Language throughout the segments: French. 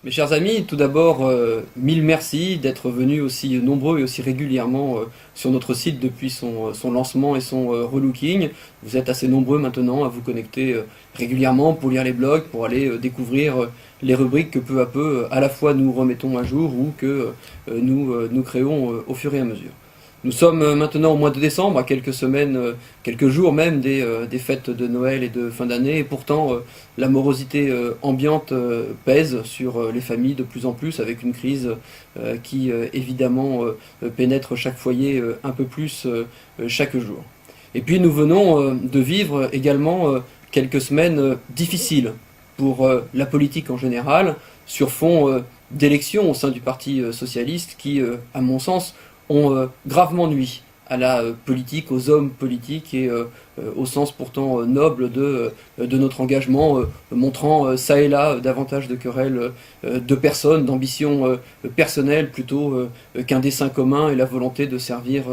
Mes chers amis, tout d'abord, mille merci d'être venus aussi nombreux et aussi régulièrement sur notre site depuis son lancement et son relooking. Vous êtes assez nombreux maintenant à vous connecter régulièrement pour lire les blogs, pour aller découvrir les rubriques que peu à peu, à la fois nous remettons à jour ou que nous créons au fur et à mesure. Nous sommes maintenant au mois de décembre, à quelques semaines, quelques jours même des fêtes de Noël et de fin d'année, et pourtant la morosité ambiante pèse sur les familles de plus en plus, avec une crise qui évidemment pénètre chaque foyer un peu plus chaque jour. Et puis nous venons de vivre également quelques semaines difficiles pour la politique en général, sur fond d'élections au sein du Parti socialiste qui, à mon sens, ont gravement nui à la politique, aux hommes politiques et au sens pourtant noble de notre engagement, montrant ça et là davantage de querelles de personnes, d'ambitions personnelles plutôt qu'un dessein commun et la volonté de servir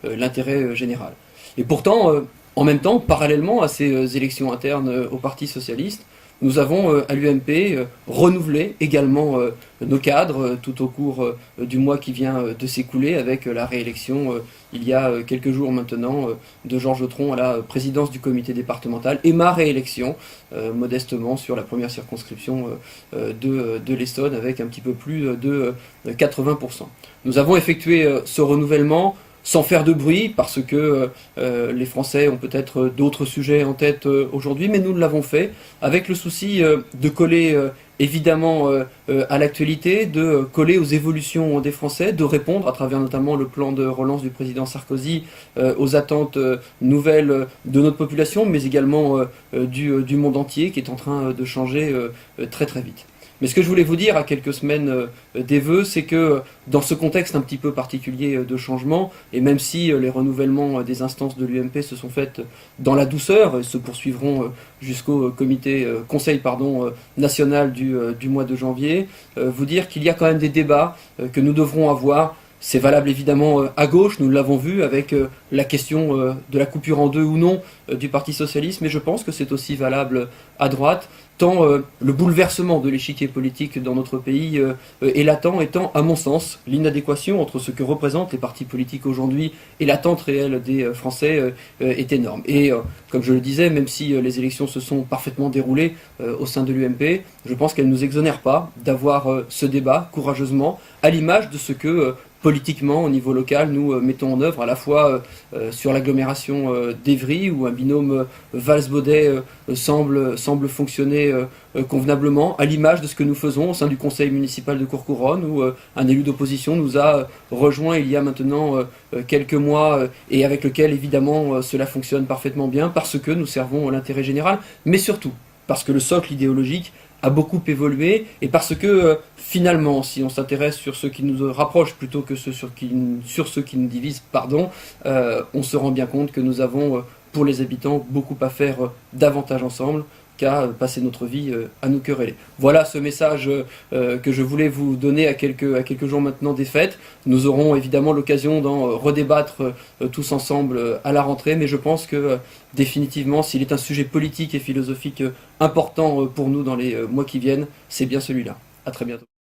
l'intérêt général. Et pourtant, en même temps, parallèlement à ces élections internes au Parti socialiste, nous avons à l'UMP renouvelé également nos cadres tout au cours du mois qui vient de s'écouler avec la réélection il y a quelques jours maintenant de Georges Tron à la présidence du comité départemental et ma réélection modestement sur la première circonscription de l'Essonne avec un petit peu plus de 80%. Nous avons effectué ce renouvellement sans faire de bruit, parce que les Français ont peut-être d'autres sujets en tête aujourd'hui, mais nous l'avons fait avec le souci de coller évidemment à l'actualité, de coller aux évolutions des Français, de répondre à travers notamment le plan de relance du président Sarkozy aux attentes nouvelles de notre population, mais également du monde entier qui est en train de changer très très vite. Mais ce que je voulais vous dire à quelques semaines des vœux, c'est que dans ce contexte un petit peu particulier de changement, et même si les renouvellements des instances de l'UMP se sont faits dans la douceur et se poursuivront jusqu'au conseil national du mois de janvier, vous dire qu'il y a quand même des débats que nous devrons avoir. C'est valable évidemment à gauche, nous l'avons vu avec la question de la coupure en deux ou non du Parti socialiste, mais je pense que c'est aussi valable à droite, tant le bouleversement de l'échiquier politique dans notre pays est latent, étant à mon sens l'inadéquation entre ce que représentent les partis politiques aujourd'hui et l'attente réelle des Français est énorme. Et comme je le disais, même si les élections se sont parfaitement déroulées au sein de l'UMP, je pense qu'elles ne nous exonèrent pas d'avoir ce débat courageusement, à l'image de ce que politiquement, au niveau local, nous mettons en œuvre à la fois sur l'agglomération d'Évry, où un binôme Valls-Baudet semble fonctionner convenablement, à l'image de ce que nous faisons au sein du conseil municipal de Courcouronnes, où un élu d'opposition nous a rejoint il y a maintenant quelques mois, et avec lequel évidemment cela fonctionne parfaitement bien, parce que nous servons l'intérêt général, mais surtout parce que le socle idéologique a beaucoup évolué, et parce que finalement, si on s'intéresse sur ce qui nous rapproche plutôt que sur ce qui nous divise, on se rend bien compte que nous avons pour les habitants beaucoup à faire davantage ensemble qu'à passer notre vie à nous quereller. Voilà ce message que je voulais vous donner à quelques jours maintenant des fêtes. Nous aurons évidemment l'occasion d'en redébattre tous ensemble à la rentrée, mais je pense que définitivement, s'il est un sujet politique et philosophique important pour nous dans les mois qui viennent, c'est bien celui-là. À très bientôt.